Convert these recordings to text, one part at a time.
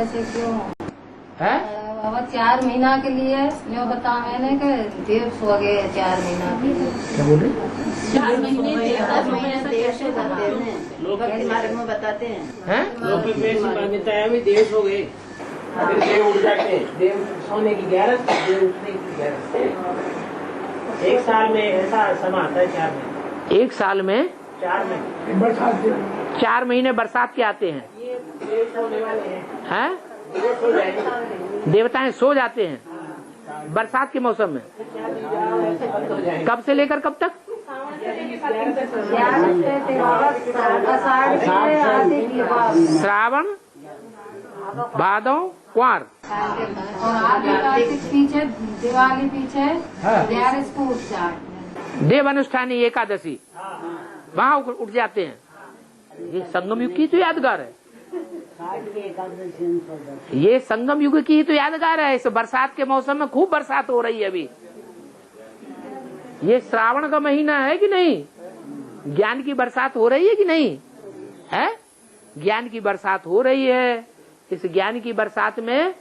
ऐसे क्यों है? अब 4 महीना के लिए जो बता मैंने कि देव सो गए 4 महीना के लिए। क्या बोल रहे? 4 महीने देव सो जाते हैं, भक्ति मार्ग में बताते हैं। लौकिक में ऐसी मान्यता है भी देव सो गए फिर देव उठ जाते हैं। देव सोने की 11, देव उठने की 11। 1 साल में ऐसा समय आता है 4 महीने। 1 साल में 4 महीने 4 महीने बरसात के आते हैं। ये देव सोने वाले हैं। देव सो जाएंगे। देवताएं सो जाते हैं बरसात के मौसम में। ऐसे बंद हो जाएंगे। कब से लेकर कब तक? श्रावण, भादौ, कुंवर। और आगे पीछे दिवाली पीछे 11 को उठ जाए। देव अनुष्ठानी एकादशी वहाँ उठ जाते हैं। ये संगम युग की तो यादगार है। ये संगम युग की तो यादगार है। इस बरसात के मौसम में खूब बरसात हो रही है अभी। ये श्रावण का महीना है कि नहीं? ज्ञान की बरसात हो रही है कि नहीं है? ज्ञान की बरसात हो रही है। इस ज्ञान की बरसात में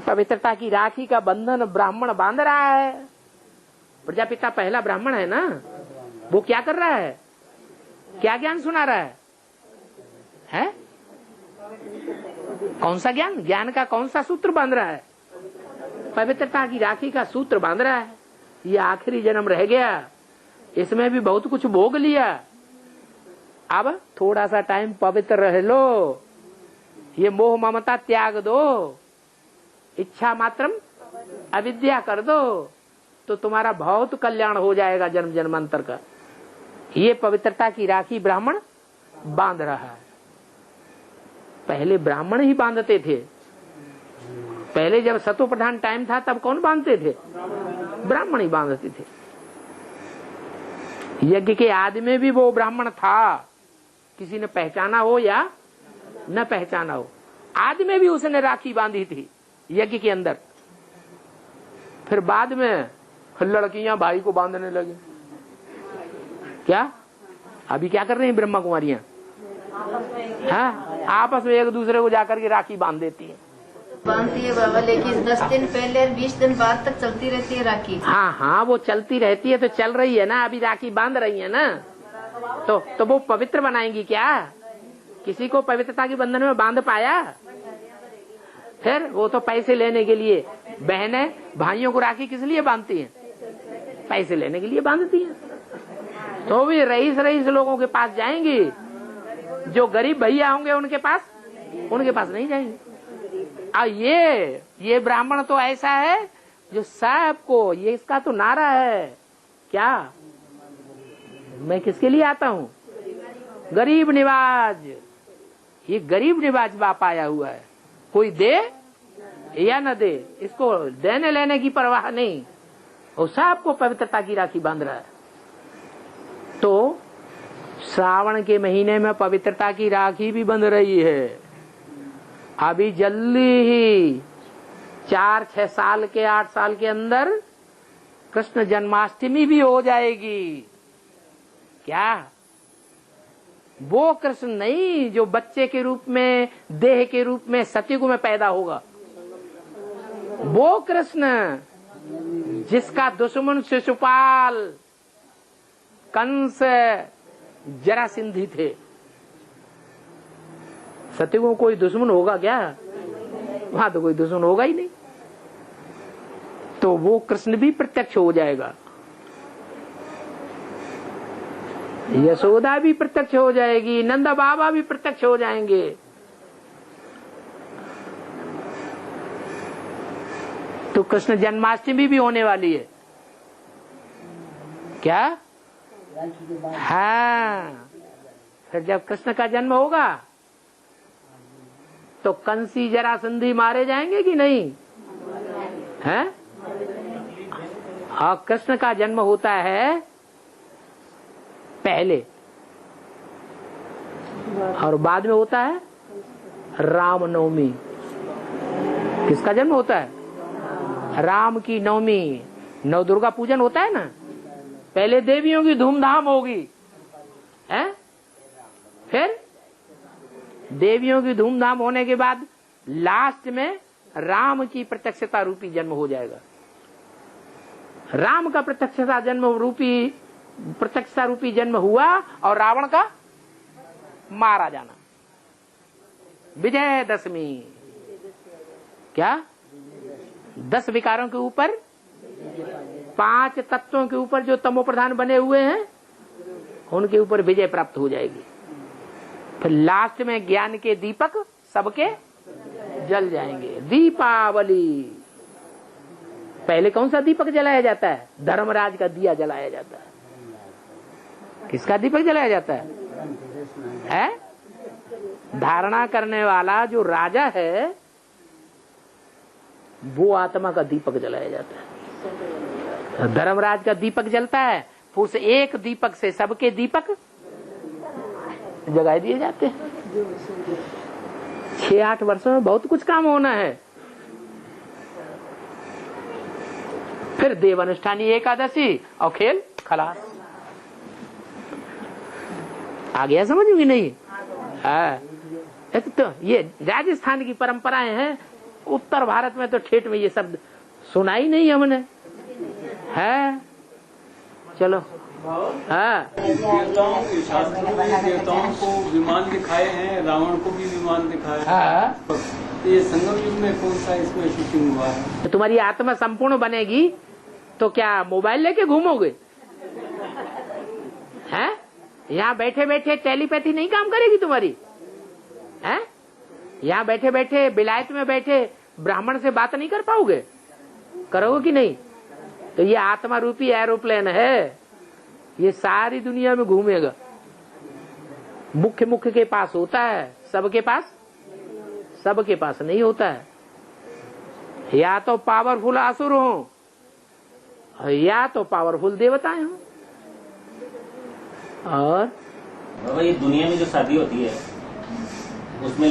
पवित्रता की राखी का बंधन ब्राह्मण बांध रहा है। प्रजापिता पहला ब्राह्मण है ना, वो क्या कर रहा है? क्या ज्ञान सुना रहा है? कौन सा ज्ञान? ज्ञान का कौन सा सूत्र बांध रहा है? पवित्रता की राखी का सूत्र बांध रहा है। ये आखिरी जन्म रह गया, इसमें भी बहुत कुछ भोग लिया। अब थोड़ा सा टाइम पवित्र रह लो, ये मोह ममता त्याग दो, इच्छा मात्रम अविद्या कर दो, तो तुम्हारा बहुत कल्याण हो जाएगा जन्म जन्मांतर का। ये पवित्रता की राखी ब्राह्मण बांध रहा है। पहले ब्राह्मण ही बांधते थे। पहले जब सतो प्रधान टाइम था तब कौन बांधते थे? ब्राह्मण ही बांधते थे। यज्ञ के आदि में भी वो ब्राह्मण था, किसी ने पहचाना हो या न पहचाना हो, आदि में भी उसने राखी बांधी थी यज्ञ के अंदर। फिर बाद में लड़कियां भाई को बांधने लगी। क्या अभी क्या कर रही हैं ब्रह्मा कुमारियां? हाँ, आपस में एक दूसरे को जाकर के राखी बांध देती है। बांधती है बाबा, लेकिन 10 दिन पहले 20 दिन बाद तक चलती रहती है राखी। हाँ हाँ, वो चलती रहती है तो चल रही है ना, अभी राखी बांध रही है ना, तो वो पवित्र बनाएंगी क्या? किसी को पवित्रता के बंधन में बांध पाया? फिर वो तो पैसे लेने के लिए। बहनें भाइयों को राखी किस लिए बांधती हैं? पैसे लेने के लिए बांधती हैं। तो भी रईस लोगों के पास जाएंगी, जो गरीब भैया होंगे उनके पास नहीं जाएंगे। और ये ब्राह्मण तो ऐसा है जो सबको, ये इसका तो नारा है क्या? मैं किसके लिए आता हूँ? गरीब निवाज। ये गरीब निवाज बाप आया हुआ है। कोई दे या न दे, इसको देने लेने की परवाह नहीं, और सबको पवित्रता की राखी बांध रहा है। तो श्रावण के महीने में पवित्रता की राखी भी बंध रही है। अभी जल्दी ही 4-6 साल के 8 साल के अंदर कृष्ण जन्माष्टमी भी हो जाएगी। क्या वो कृष्ण नहीं जो बच्चे के रूप में, देह के रूप में सतयुग में पैदा होगा? वो कृष्ण जिसका दुश्मन शिशुपाल, कंस, जरासंधी थे। सतयुग में कोई दुश्मन होगा क्या? वहां तो कोई दुश्मन होगा ही नहीं। तो वो कृष्ण भी प्रत्यक्ष हो जाएगा, यशोदा भी प्रत्यक्ष हो जाएगी, नंदा बाबा भी प्रत्यक्ष हो जाएंगे। तो कृष्ण जन्माष्टमी भी होने वाली है क्या? हाँ, फिर जब कृष्ण का जन्म होगा तो कंसी जरासंधी मारे जाएंगे कि नहीं? हैं? और कृष्ण का जन्म होता है पहले, और बाद में होता है रामनवमी। किसका जन्म होता है? राम की नवमी। नव दुर्गा पूजन होता है ना, पहले देवियों की धूमधाम होगी, है? फिर देवियों की धूमधाम होने के बाद लास्ट में राम की प्रत्यक्षता रूपी जन्म हो जाएगा। राम का प्रत्यक्षता रूपी जन्म हुआ और रावण का मारा जाना। विजयदशमी क्या 10 विकारों के ऊपर 5 तत्वों के ऊपर जो तमो प्रधान बने हुए हैं उनके ऊपर विजय प्राप्त हो जाएगी। फिर लास्ट में ज्ञान के दीपक सबके जल जाएंगे। दीपावली पहले कौन सा दीपक जलाया जाता है? धर्मराज का दिया जलाया जाता है। किसका दीपक जलाया जाता है? धारणा करने वाला जो राजा है वो आत्मा का दीपक जलाया जाता है। धर्मराज का दीपक जलता है, उस एक दीपक से सबके दीपक जगा दिए जाते हैं। 6-8 वर्षों में बहुत कुछ काम होना है। फिर देव अनुष्ठानी एकादशी और खेल खलास। आ गया समझ में? नहीं तो ये राजस्थान की परंपराएं हैं। उत्तर भारत में तो ठेठ में ये शब्द सुना ही नहीं हमने है। चलो देवताओं को विमान दिखाए हैं, रावण को भी विमान दिखाया है। ये संगम युग में कौन सा इसमें शूटिंग हुआ है? तो तुम्हारी आत्मा संपूर्ण बनेगी तो क्या मोबाइल लेके घूमोगे? हैं? यहाँ बैठे बैठे टेलीपैथी नहीं काम करेगी तुम्हारी? हैं? यहाँ बैठे बैठे विलायत में बैठे ब्राह्मण से बात नहीं कर पाओगे? करोगे कि नहीं? तो ये आत्मा रूपी एरोप्लेन है, ये सारी दुनिया में घूमेगा। मुख्य के पास होता है, सबके पास नहीं होता है। या तो पावरफुल असुर हो या तो पावरफुल देवताएं हो। और ये दुनिया में जो शादी होती है उसमें